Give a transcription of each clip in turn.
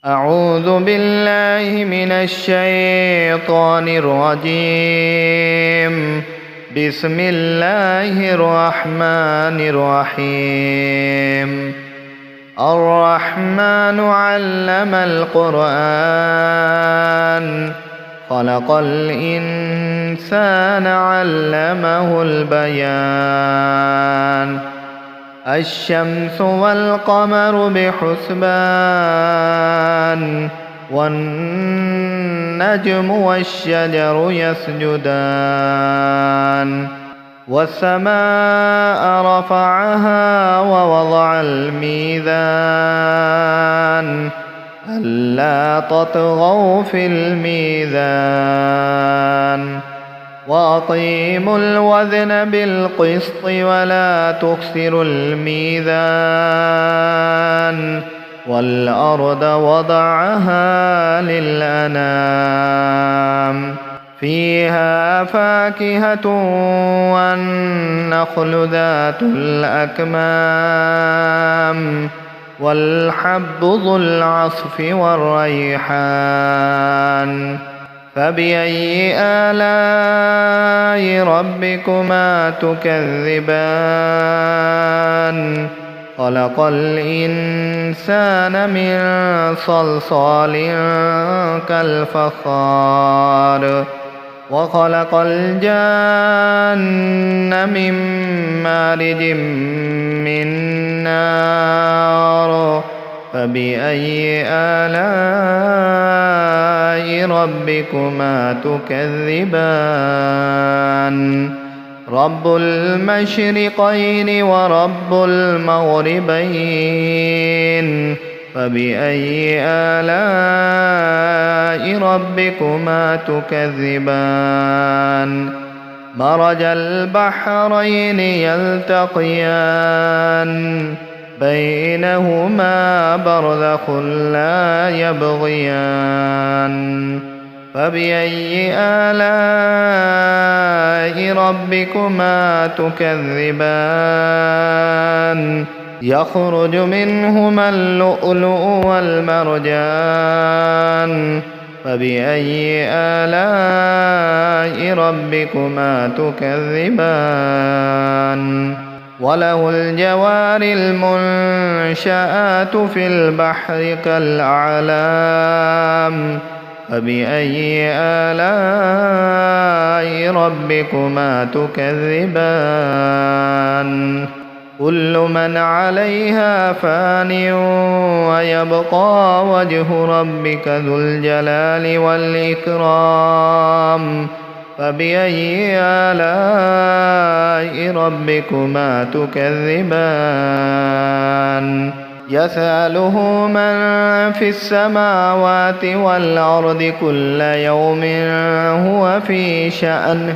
أعوذ بالله من الشيطان الرجيم. بسم الله الرحمن الرحيم. الرحمن علم القرآن، خلق الإنسان علمه البيان. الشمس والقمر بحسبان، والنجم والشجر يسجدان. والسماء رفعها ووضع الميزان، ألا تطغوا في الميزان. وأقيموا الوزن بالقسط ولا تخسروا الميزان. والأرض وضعها للأنام، فيها فاكهة والنخل ذات الأكمام، والحب ذو العصف والريحان. فبأي آلاء ربكما تكذبان؟ خلق الإنسان من صلصال كالفخار، وخلق الجان من مارج من نار. فبأي آلاء ربكما تكذبان؟ رب المشرقين ورب المغربين. فبأي آلاء ربكما تكذبان؟ مرج البحرين يلتقيان، بينهما برزخ لا يبغيان. فبأي آلاء ربكما تكذبان؟ يخرج منهما اللؤلؤ والمرجان. فبأي آلاء ربكما تكذبان؟ وله الجوار المنشآت في البحر كالأعلام. فبأي آلاء ربكما تكذبان؟ كل من عليها فان، ويبقى وجه ربك ذو الجلال والإكرام. فبأي آلاء ربكما تكذبان؟ يسأله من في السماوات والأرض كل يوم هو في شأن.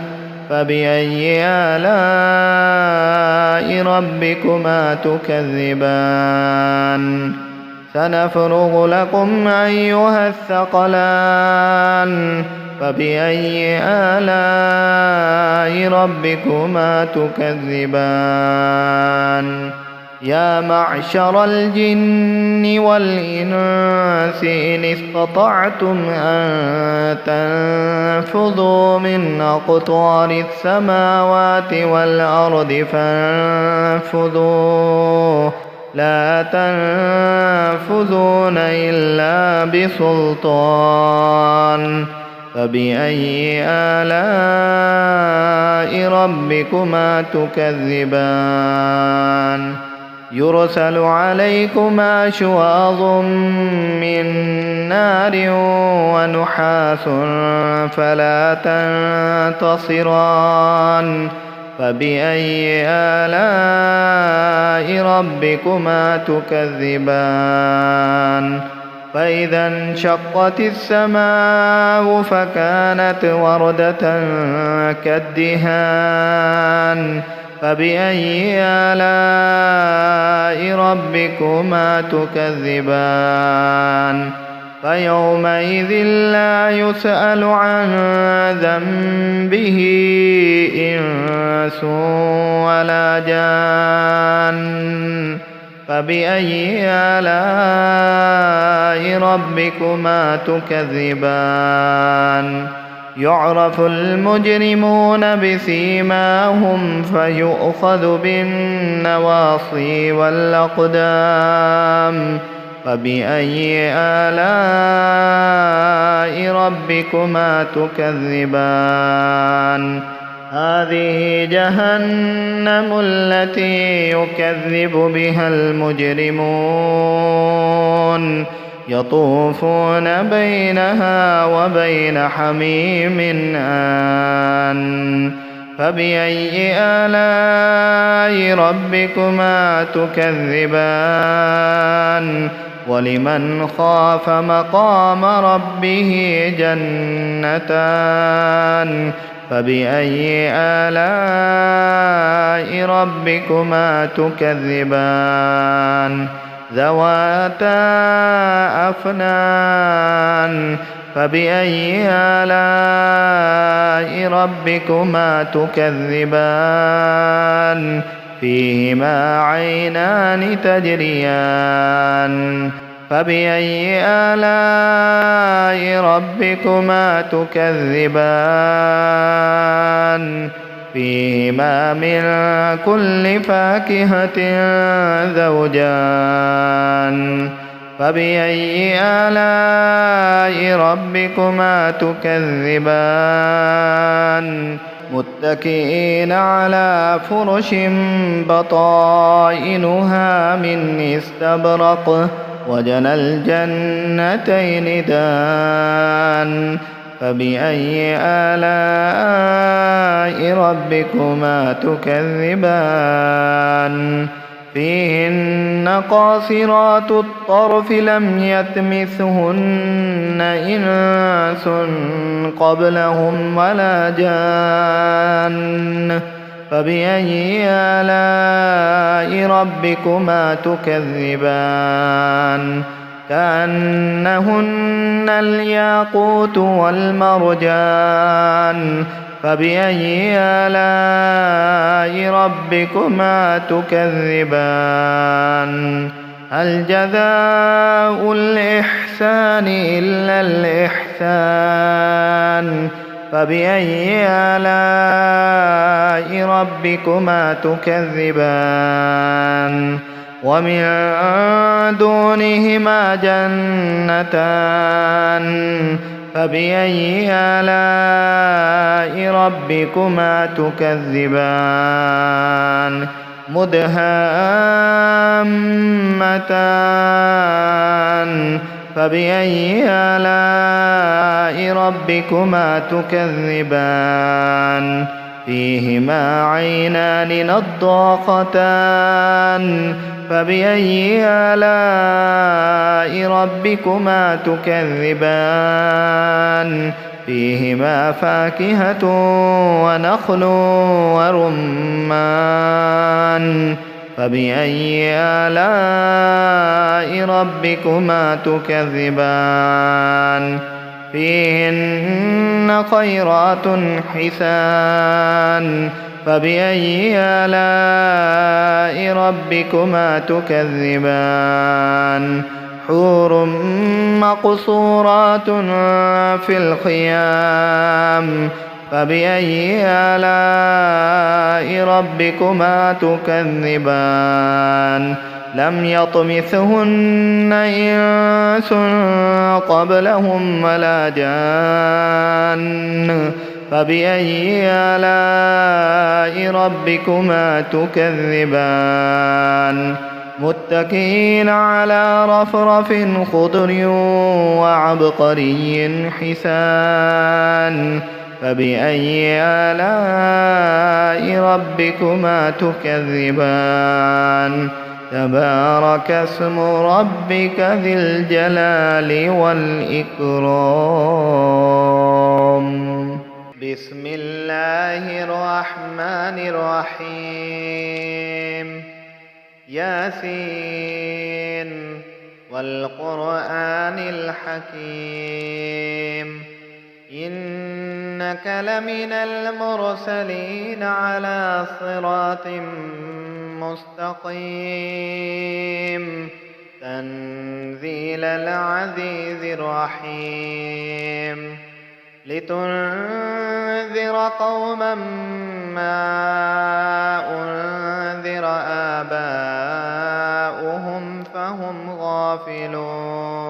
فبأي آلاء ربكما تكذبان؟ سنفرغ لكم أيها الثقلان. فبأي آلاء ربكما تكذبان؟ يا معشر الجن والإنس إن استطعتم أن تنفذوا من أقطار السماوات والأرض فانفذوا، لا تنفذون إلا بسلطان. فبأي آلاء ربكما تكذبان؟ يرسل عليكما شواظ من نار ونحاس فلا تنتصران. فبأي آلاء ربكما تكذبان؟ فإذا انشقت السماء فكانت وردة كالدهان. فبأي آلاء ربكما تكذبان؟ فيومئذ لا يسأل عن ذنبه إنس ولا جان. فبأي آلاء ربكما تكذبان يعرف المجرمون بسيماهم فيؤخذ بالنواصي والأقدام فبأي آلاء ربكما تكذبان هذه جهنم التي يكذب بها المجرمون يطوفون بينها وبين حميم آن فبأي آلاء ربكما تكذبان ولمن خاف مقام ربه جنتان فبأي آلاء ربكما تكذبان ذواتا أفنان فبأي آلاء ربكما تكذبان فيهما عينان تجريان فبأي آلاء ربكما تكذبان فيهما من كل فاكهة زوجان فبأي آلاء ربكما تكذبان متكئين على فرش بطائنها من استبرق وجنى الجنتين دان فبأي آلاء ربكما تكذبان فيهن قاصرات الطرف لم يطمثهن إنس قبلهم ولا جان فبأي آلاء ربكما تكذبان كأنهن الياقوت والمرجان فبأي آلاء ربكما تكذبان هل جزاء الإحسان إلا الإحسان فبأي آلاء ربكما تكذبان ومن دونهما جنتان فبأي آلاء ربكما تكذبان مدهامتان فبأي آلاء ربكما تكذبان فيهما عينان نضاختان فبأي آلاء ربكما تكذبان فيهما فاكهة ونخل ورمان فبأي آلاء ربكما تكذبان فيهن خيرات حسان فبأي آلاء ربكما تكذبان حور مقصورات في الخيام فبأي آلاء ربكما تكذبان لم يطمثهن إنس قبلهم ولا جان فبأي آلاء ربكما تكذبان متكئين على رفرف خضر وعبقري حسان فبأي آلاء ربكما تكذبان تبارك اسم ربك ذي الجلال والإكرام بسم الله الرحمن الرحيم ياسين والقرآن الحكيم إنك لمن المرسلين على صراط مستقيم تنزيل العزيز الرحيم لتنذر قوما ما أنذر آباؤهم فهم غافلون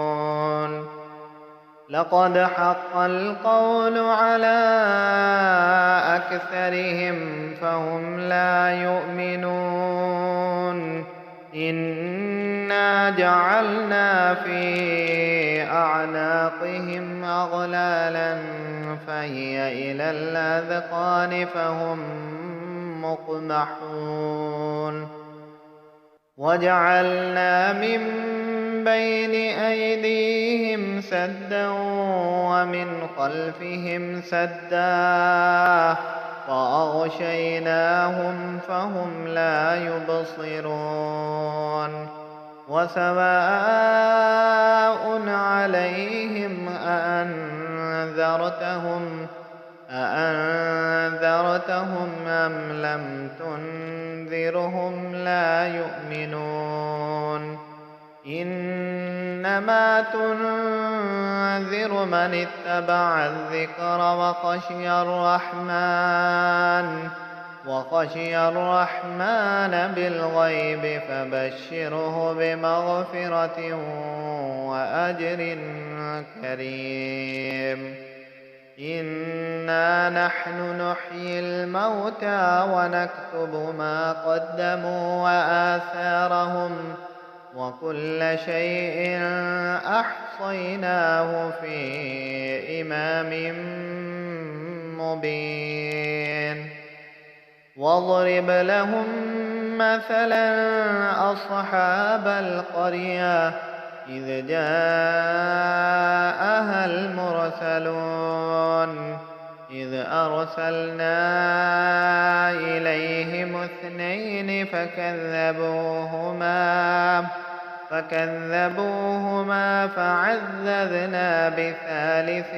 لقد حق القول على أكثرهم فهم لا يؤمنون إنا جعلنا في أعناقهم أغلالا فهي إلى الأذقان فهم مقمحون وجعلنا من بين أيديهم سدا ومن خلفهم سدا فأغشيناهم فهم لا يبصرون وسواء عليهم أأنذرتهم أم لم تنذرهم لا يؤمنون إنما تنذر من اتبع الذكر وخشي الرحمن بالغيب فبشره بمغفرة وأجر كريم إنا نحن نحيي الموتى ونكتب ما قدموا وآثارهم وكل شيء أحصيناه في إمام مبين واضرب لهم مثلا أصحاب القرية إذ جاءها المرسلون إذ أرسلنا إليهم 2 فكذبوهما فعززنا ب3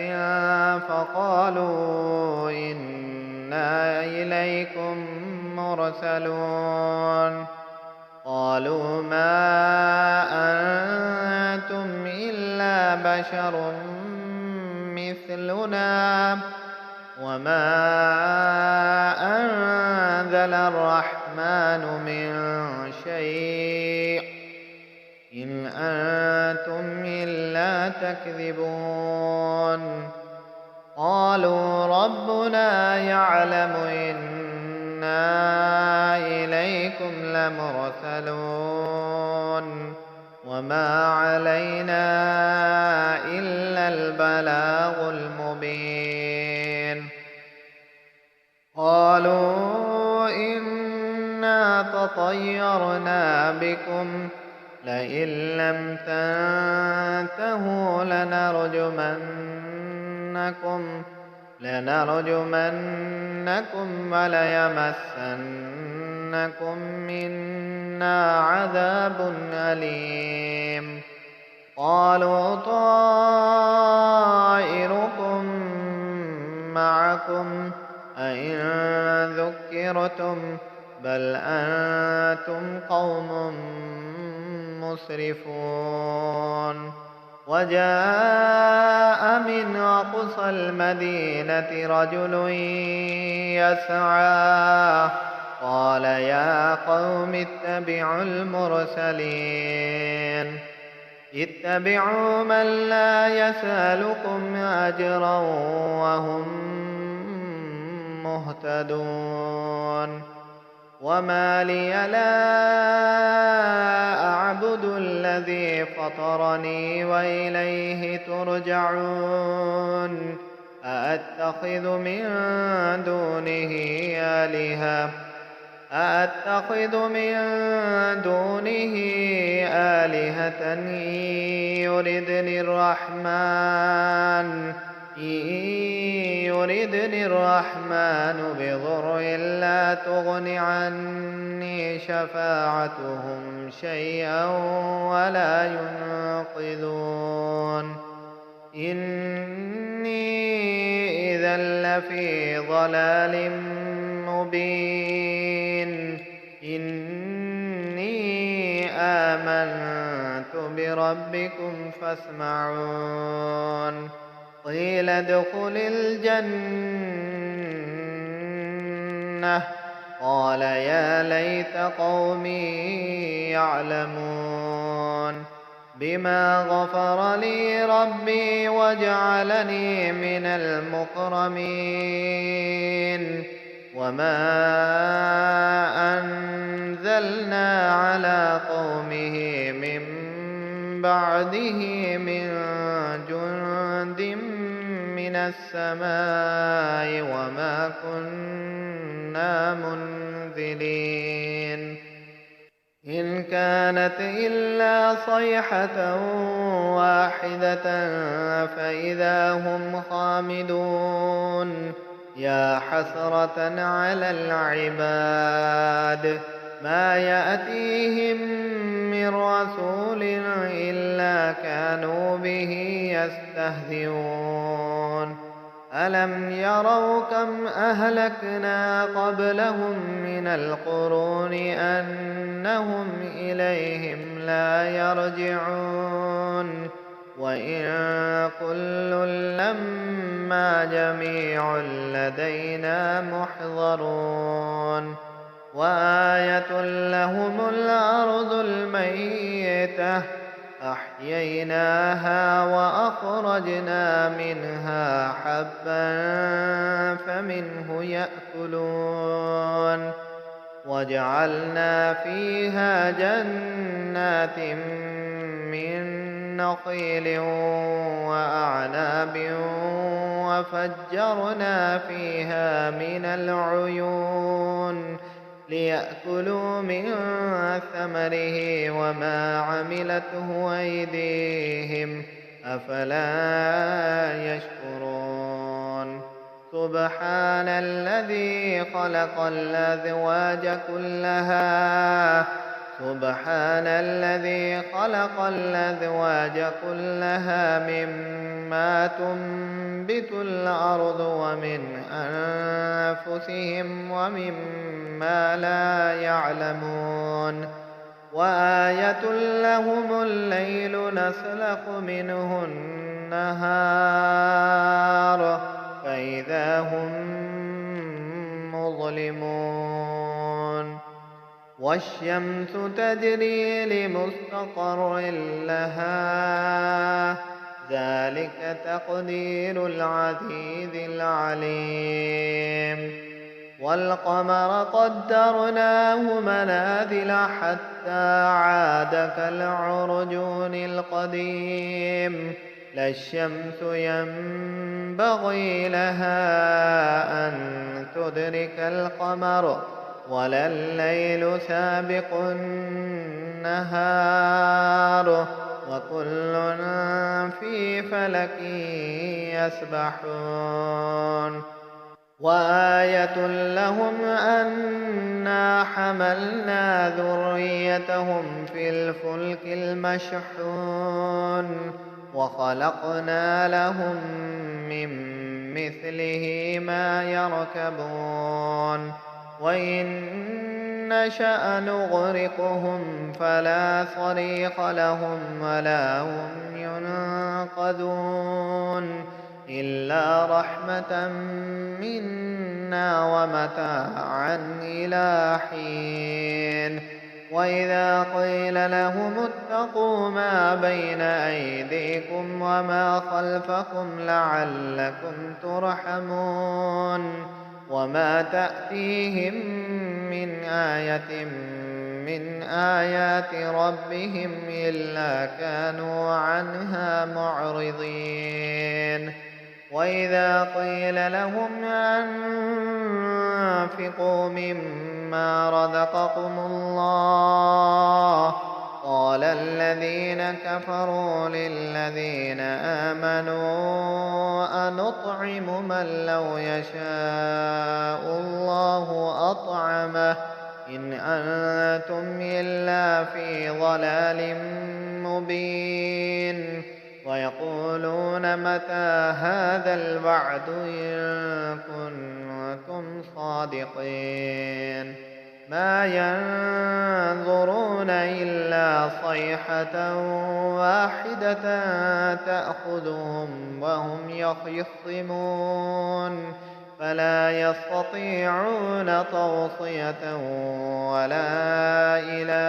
فقالوا إنا إليكم مرسلون قالوا ما أنتم إلا بشر مثلنا وما أنزل الرحمن من شيء إن أنتم إلا تكذبون قالوا ربنا يعلم إنا إليكم لمرسلون وما علينا إلا البلاغ المبين قالوا إنا تطيرنا بكم لئن لم تنتهوا لنرجمنكم وليمسنكم منا عذاب أليم قالوا طائركم معكم أئن ذكرتم بل أنتم قوم مسرفون وجاء من أقصى المدينة رجل يسعى قال يا قوم اتبعوا من لا يسألكم أجرا وهم مهتدون وما لي لا أعبد الذي فطرني وإليه ترجعون أأتخذ من دونه آلهة إن يردني الرحمن بضر لا تغن عني شفاعتهم شيئا ولا ينقذون إني إذا لفي ضلال مبين آمنت بربكم فاسمعون قيل ادخل الجنة قال يا ليت قومي يعلمون بما غفر لي ربي وجعلني من المكرمين وما أنزلنا على قومه من بعده من جند من السماء وما كنا منزلين إن كانت إلا صيحة واحدة فإذا هم خامدون يا حسرة على العباد ما يأتيهم من رسول إلا كانوا به يستهزئون ألم يروا كم أهلكنا قبلهم من القرون أنهم إليهم لا يرجعون وإن كل لما جميع لدينا محضرون وآية لهم الأرض الميتة أحييناها وأخرجنا منها حبا فمنه يأكلون وجعلنا فيها جنات من نخيل وأعناب وفجرنا فيها من العيون ليأكلوا من ثمره وما عملته أيديهم أفلا يشكرون سبحان الذي خلق الأزواج كلها مما تنبت الأرض ومن أنفسهم ومما لا يعلمون وآية لهم الليل نسلخ منه النهار فإذا هم مظلمون والشمس تجري لمستقر لها ذلك تقدير العزيز العليم والقمر قدرناه منازل حتى عاد كالعرجون القديم لا الشمس ينبغي لها أن تدرك القمر ولا الليل سابق النهار وكل في فلك يسبحون وآية لهم أنا حملنا ذريتهم في الفلك المشحون وخلقنا لهم من مثله ما يركبون وإن نشأ نغرقهم فلا صريخ لهم ولا هم ينقذون إلا رحمة منا ومتاعا إلى حين وإذا قيل لهم اتقوا ما بين أيديكم وما خلفكم لعلكم ترحمون وما تأتيهم من آية من آيات ربهم إلا كانوا عنها معرضين وإذا قيل لهم أنفقوا مما رزقكم الله قال الذين كفروا للذين آمنوا أنطعم من لو يشاء الله أطعمه إن أنتم إلا في ضلال مبين ويقولون متى هذا الوعد إن كنتم صادقين ما ينظرون إلا صيحة واحدة تأخذهم وهم يخصمون فلا يستطيعون توصية ولا إلى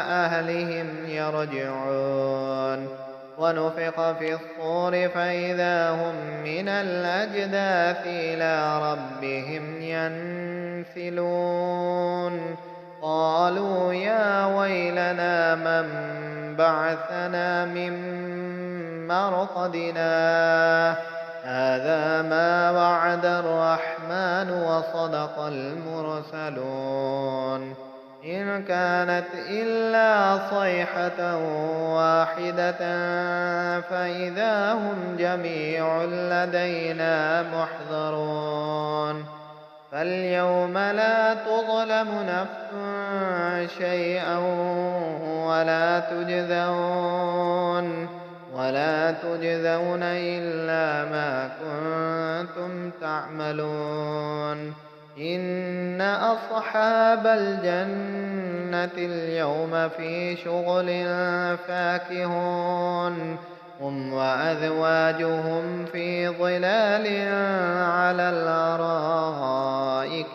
أهلهم يرجعون ونفخ في الصور فإذا هم من الأجداث إلى ربهم ينسلون قالوا يا ويلنا من بعثنا من مرقدنا هذا ما وعد الرحمن وصدق المرسلون إن كانت إلا صيحة واحدة فإذا هم جميع لدينا محضرون فاليوم لا تظلم نفس شيئا ولا تجزون إلا ما كنتم تعملون إن أصحاب الجنة اليوم في شغل فاكهون هم وأزواجهم في ظلال على الأرائك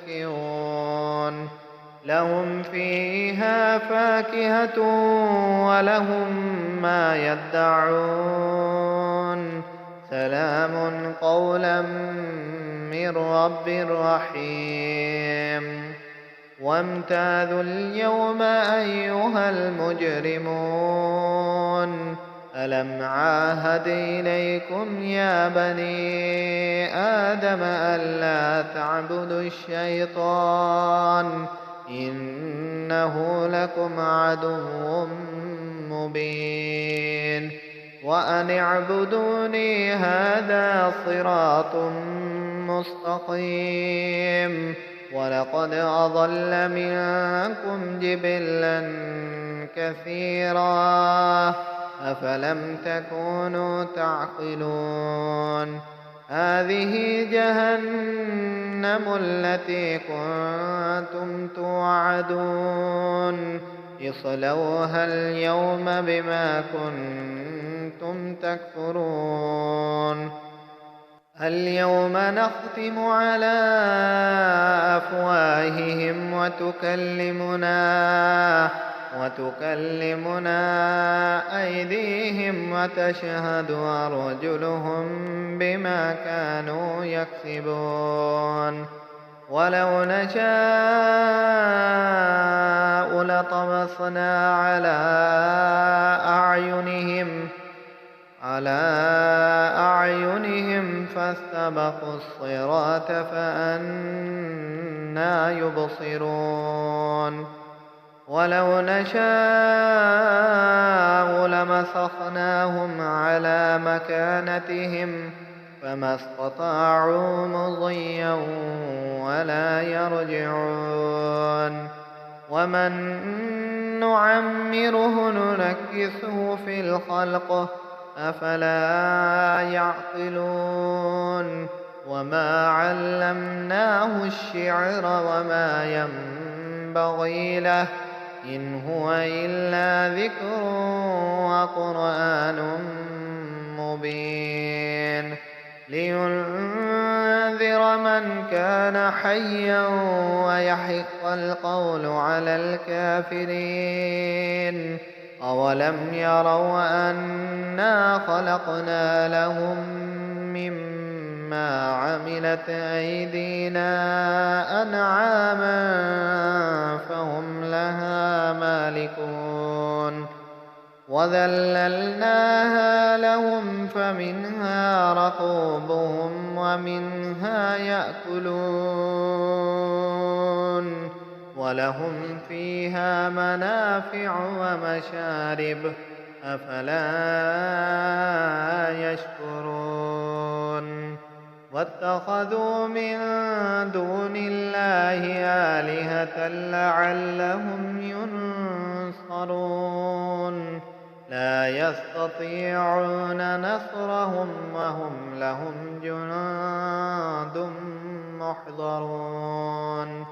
متكئون لهم فيها فاكهة ولهم ما يدعون سلام قولا من رب رحيم وامتازوا اليوم أيها المجرمون ألم عاهد إليكم يا بني آدم ألا تعبدوا الشيطان إنه لكم عدو مبين وأن اعبدوني هذا صراط مستقيم ولقد أضل منكم جبلا كثيرا أفلم تكونوا تعقلون هذه جهنم التي كنتم توعدون اصلوها اليوم بما كنتم تكفرون اليوم نختم على أفواههم وتكلمنا أيديهم وتشهد أرجلهم بما كانوا يكسبون ولو نشاء لطمسنا على أعينهم فاستبقوا الصراط فأنى يبصرون ولو نشاء لمسخناهم على مكانتهم فما استطاعوا مضيا ولا يرجعون ومن نعمره ننكسه في الخلق أفلا يعقلون وما علمناه الشعر وما ينبغي له إن هو إلا ذكر وقرآن مبين لينذر من كان حيا ويحق القول على الكافرين أولم يروا أنا خلقنا لهم مما عملت أيدينا أنعاما فهم لها مالكون وذللناها لهم فمنها ركوبهم ومنها يأكلون ولهم فيها منافع ومشارب أفلا يشكرون واتخذوا من دون الله آلهة لعلهم ينصرون لا يستطيعون نصرهم وهم لهم جند محضرون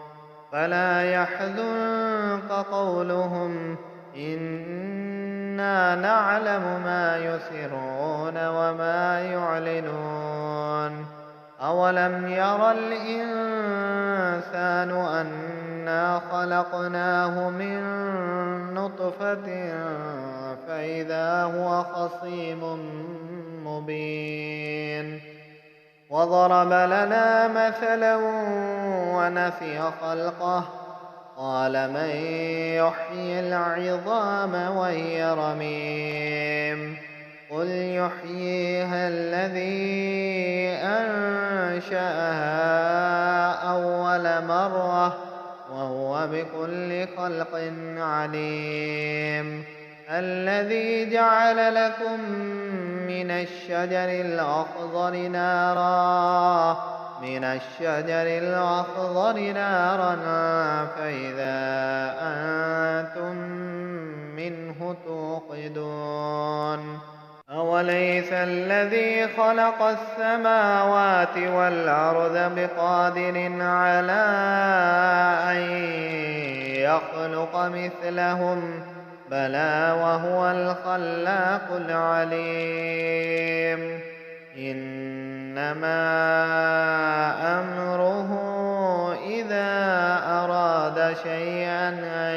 فلا يحزنك قولهم إنا نعلم ما يسرون وما يعلنون أولم ير الإنسان أنا خلقناه من نطفة فإذا هو خصيم مبين وضرب لنا مثلا ونسي خلقه قال من يحيي العظام وهي رميم قل يحييها الذي أنشأها أول مرة وهو بكل خلق عليم الذي جعل لكم من الشجر الأخضر نارا فإذا أنتم منه توقدون أوليس الذي خلق السماوات والأرض بقادر على أن يخلق مثلهم بلى وهو الخلاق العليم إنما أمره إذا أراد شيئا أن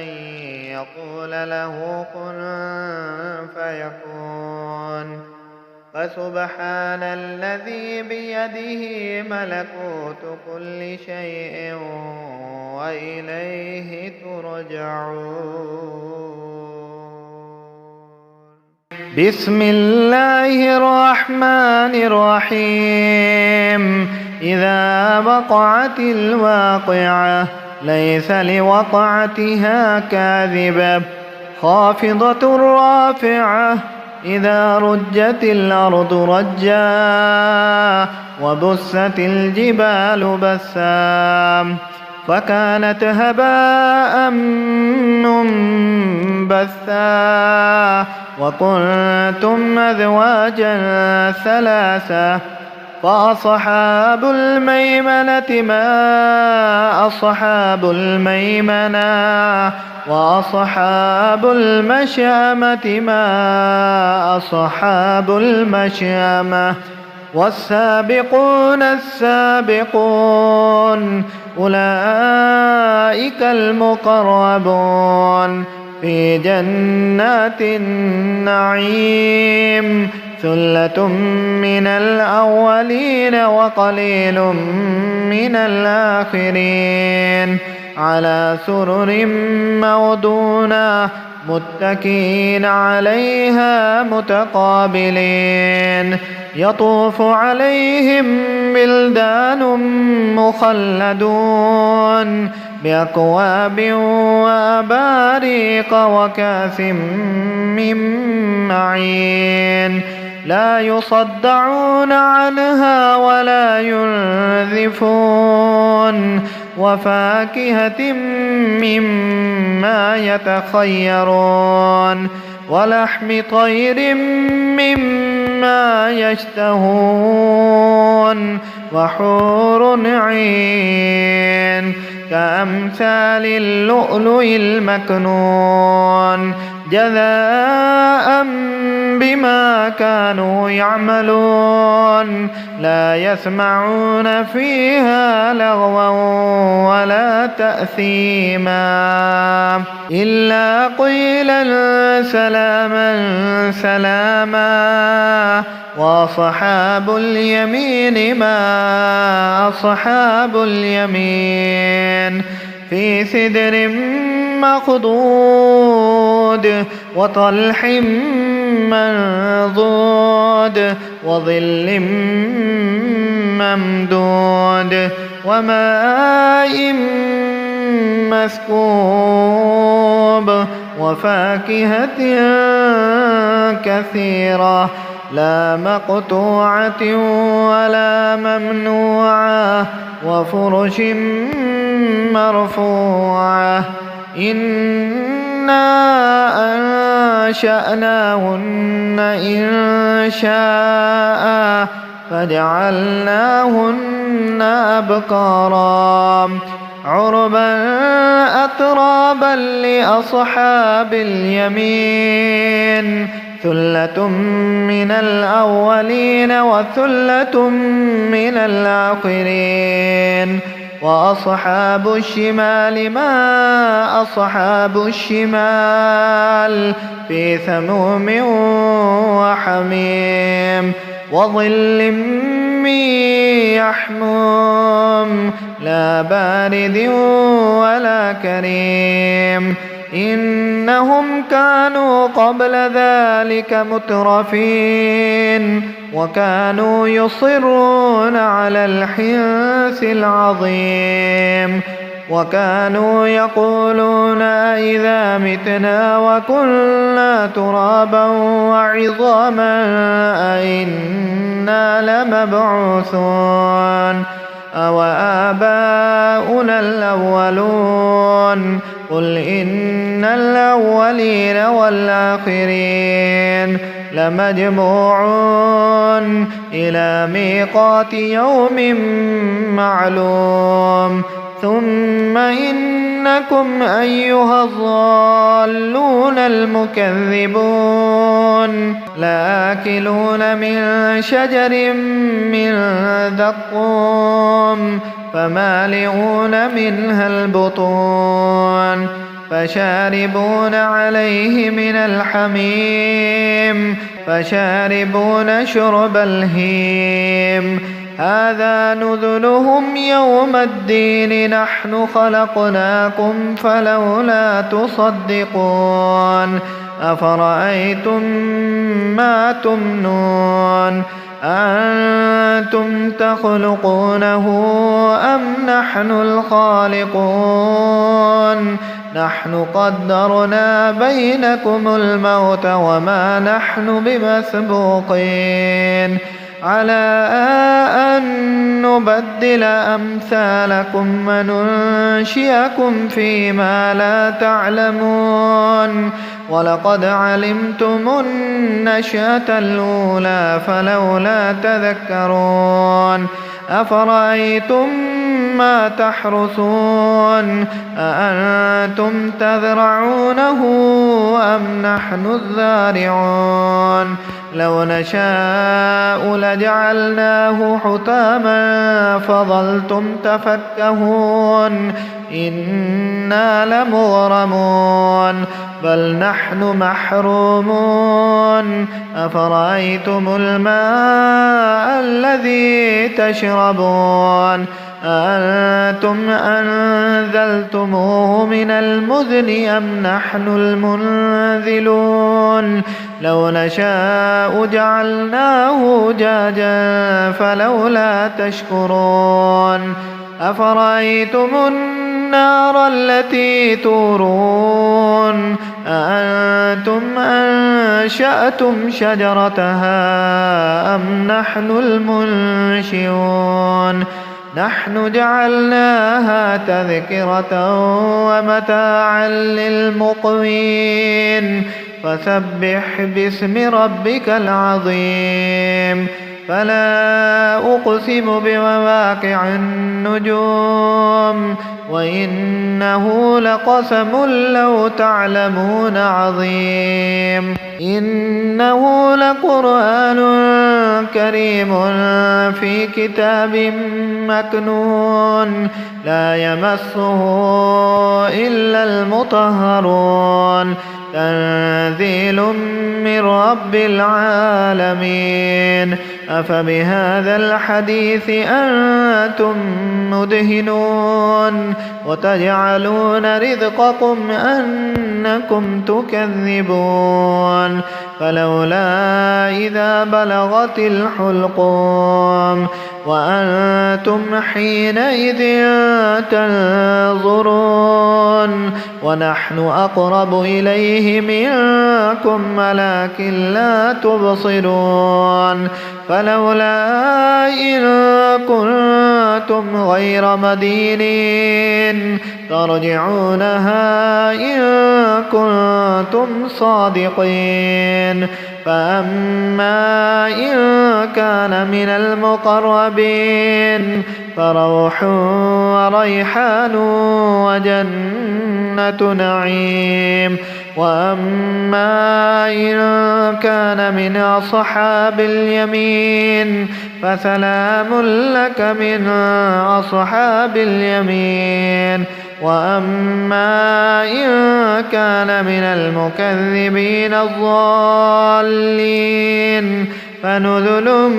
يقول له كن فيكون فسبحان الذي بيده ملكوت كل شيء وإليه ترجعون بسم الله الرحمن الرحيم إذا وقعت الواقعة ليس لوقعتها كاذبة خافضة رافعة إذا رجت الأرض رجا وبست الجبال بسا فكانت هباء منبثا وكنتم أزواجا ثلاثة فأصحاب الميمنة ما أصحاب الميمنة وأصحاب المشأمة ما أصحاب المشأمة والسابقون السابقون أولئك المقربون في جنات النعيم ثلة من الأولين وقليل من الآخرين على سرر موضونة متكئين عليها متقابلين يطوف عليهم بلدان مخلدون بأكواب وأباريق وكأس من معين لا يصدعون عنها ولا ينزفون وفاكهة مما يتخيرون ولحم طير مما يشتهون وحور عين كأمثال اللؤلؤ المكنون جزاء بما كانوا يعملون لا يسمعون فيها لغوا ولا تأثيما إلا قيلا سلاما سلاما وأصحاب اليمين ما أصحاب اليمين في سدر مخضود وطلح منضود وظل ممدود وماء مسكوب وفاكهة كثيرة لا مقطوعة ولا ممنوعة وفرش مرفوعة إنا أنشأناهن إن شاء فجعلناهن أبكارا عربا أترابا لأصحاب اليمين ثلة من الأولين وثلة من الآخرين وأصحاب الشمال ما أصحاب الشمال في سموم وحميم وظل من يحموم لا بارد ولا كريم إنهم كانوا قبل ذلك مترفين وكانوا يصرون على الحنث العظيم وكانوا يقولون أإذا متنا وكنا ترابا وعظاما أإنا لمبعوثون أوآباؤنا الأولون قل إن الأولين والآخرين لمجموعون إلى ميقات يوم معلوم ثم إنكم أيها الضالون المكذبون لآكلون من شجر من زقوم فمالئون منها البطون فشاربون عليه من الحميم فشاربون شرب الهيم هذا نزلهم يوم الدين نحن خلقناكم فلولا تصدقون أفرأيتم ما تمنون أنتم تخلقونه أم نحن الخالقون نحن قدرنا بينكم الموت وما نحن بمسبوقين على أن نبدل أمثالكم وننشئكم فيما لا تعلمون ولقد علمتم النشأة الأولى فلولا تذكرون أفرأيتم ما تحرثون أأنتم تزرعونه أم نحن الزارعون لو نشاء لجعلناه حطاما فظلتم تفكهون إنا لمغرمون بل نحن محرومون أفرأيتم الماء الذي تشربون أأنتم أنزلتموه من المزن أم نحن المنزلون لو نشاء جعلناه جاجا فلولا تشكرون أفرأيتم النار التي تورون أأنتم أنشأتم شجرتها أم نحن المنشئون نحن جعلناها تذكرة ومتاعا للمقوين فسبح باسم ربك العظيم فلا أقسم بمواقع النجوم وإنه لقسم لو تعلمون عظيم إنه لقرآن كريم في كتاب مكنون لا يمسه إلا المطهرون تنزيل من رب العالمين أفبهذا الحديث أنتم مدهنون وتجعلون رزقكم أنكم تكذبون فلولا إذا بلغت الحلقوم وأنتم حينئذ تنظرون ونحن أقرب إليه منكم ولكن لا تبصرون فلولا إن كنتم غير مدينين ترجعونها إن كنتم صادقين فأما إن كان من المقربين فروح وريحان وجنة نعيم. وأما إن كان من أصحاب اليمين فسلام لك من أصحاب اليمين. وأما إن كان من المكذبين الضالين فنزل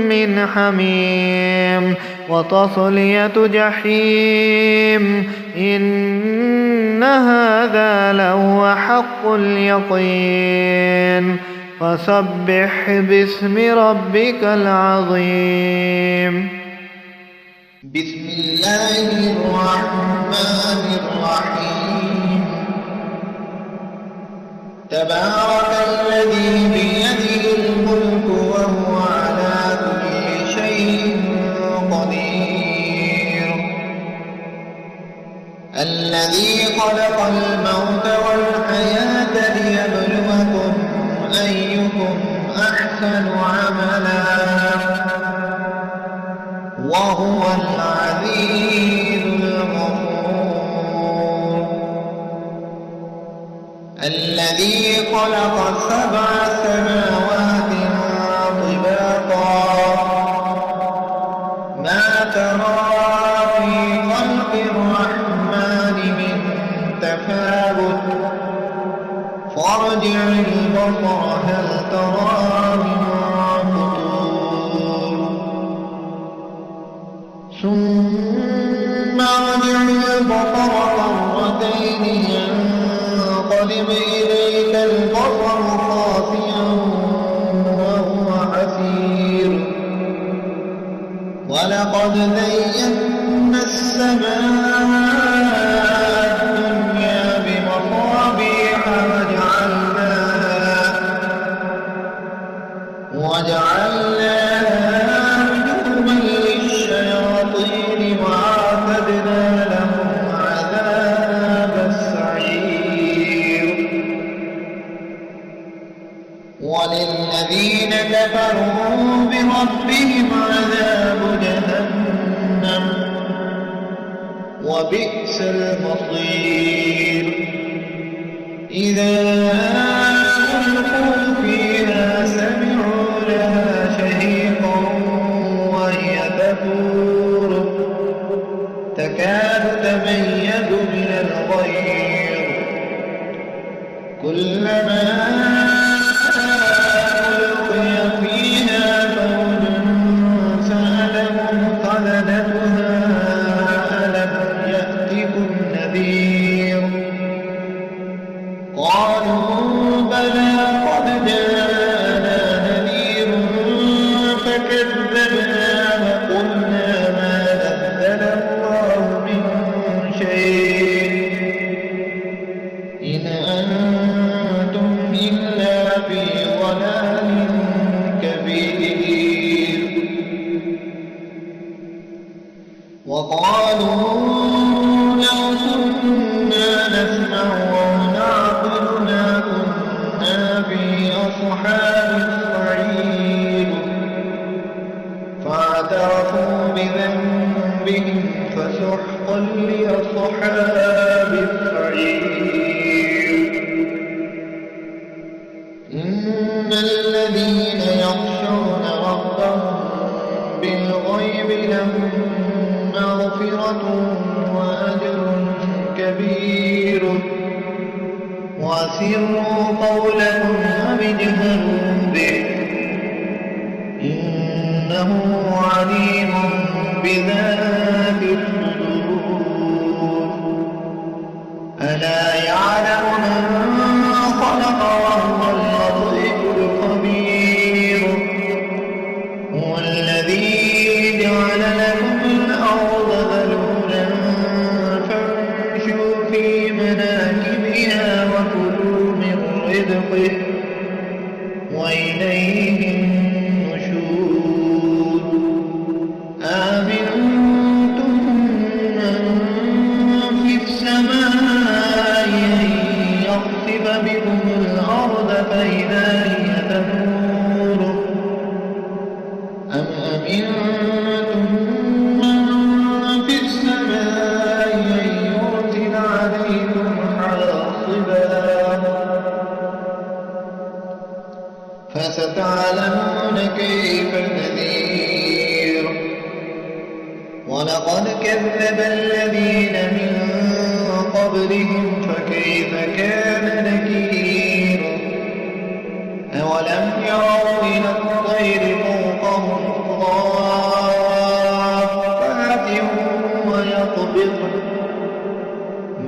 من حميم وتصلية جحيم. إن هذا لهو حق اليقين. فسبح باسم ربك العظيم. بسم الله الرحمن الرحيم. تبارك الذي بيده الملك وهو على كل شيء قدير. الذي خلق الموت والحياة ليبلوكم أيكم أحسن عملا وهو العزيز الغفور. الذي خلق 7 سماوات طباقا ما ترى في خلق الرحمن من تفاوت فارجع البصر هل ترى من فطور ثم ارجع البصر مرتين ينقلب إليك البصر خاسئا وهو حسير. ولقد زينا السماء الدنيا بمصابيح وجعلناها رجوما للشياطين وأعتدنا لهم عذاب السعير. وللذين كفروا بربهم عذاب جهنم وبئس المصير. إذا ألقوا فيها سمعوا لها شهيقا وهي تفور تكاد تميز من الغيظ كلما ألقي فيها فوج سألهم خزنتها ألم يأتكم نذير قالوا بلى قد جاءنا نذير فكذبنا وقلنا ما نزل الله من شيء إن أنتم إلا في ضلال كبير. وقالوا لو كنا نسمع ونعقل ما كنا في أصحاب السعير فاعترفوا بذنبهم فسحقا لأصحاب السعير. إن الذين يخشون ربهم بالغيب لهم مغفرة وأجر كبير. وأسروا قولكم أو اجهروا به إنه عليم بذات الصدور. ألا يعلم من خلق وهو اللطيف الخبير. هو الذي جعل لكم الأرض ذلولا فامشوا في مناكبها وكلوا من رزقه وإليه النشور. آمنتم من في السماء أن يخسف بكم الأرض أم أمنتم من في السماء أن يرسل عليكم حاصبا فستعلمون كيف نذير ولقد كذب الذين من قبلهم فكيف كان نكير أولم يروا إلى الطير فوقهم صافات ويقبضن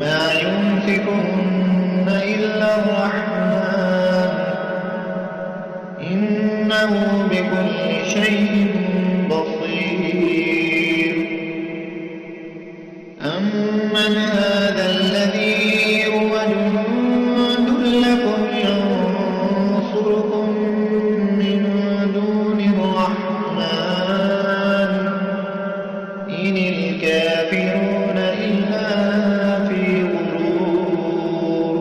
ما يمسكن إلا الرحمن إنه بكل شيء بصير أمن هذا الذي هو جند لكم ينصركم من دون الرحمن إن الكافرون إلا في غرور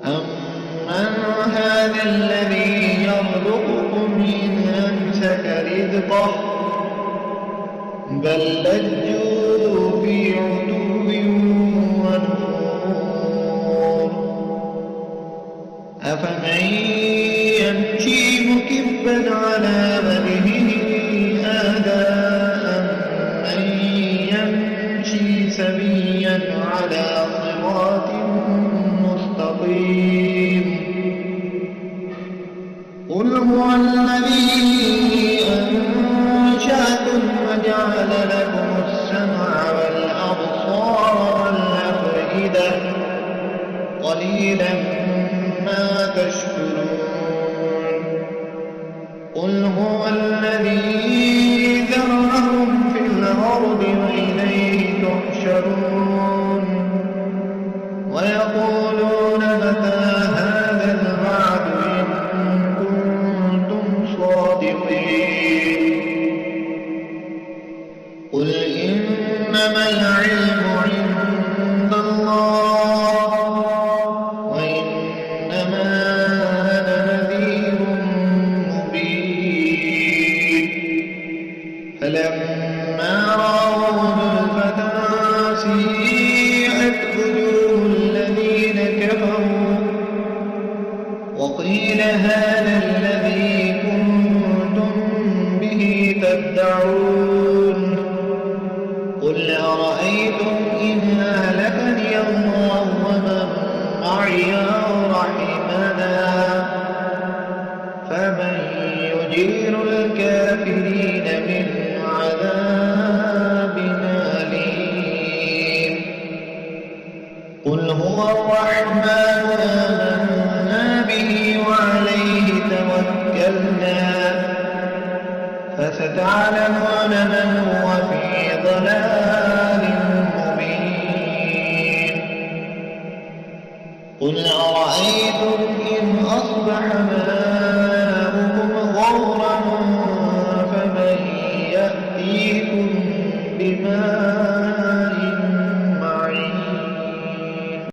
أمن هذا الذي يرزقكم إن أمسك رزقه بل لجوا في عتو ونفور أفمن يمشي مكبا على وجهه أهدى أمن يمشي سويا على صراط مستقيم قل هو الذي أنشأكم وجعل لكم السمع والأبصار والأفئدة قليلا ما تشكرون قل هو الذي ذرأكم في الأرض وإليه تحشرون ويقولون متى هذا الوعد إن كنتم صادقين قل إنما العلم عند الله وإنما أنا نذير مبين فلما رأوه زلفة سيئت وجوه الذين كفروا وقيل هذا الذي كنتم به تدعون قل أرأيتم إن أهلكني الله ومن معي أو رحمنا فمن يجير الكافرين من عذاب أليم قل هو الرحمن آمنا به وعليه توكلنا فستعلمون من هو في ضلال مبين قل أرأيتم إن أصبح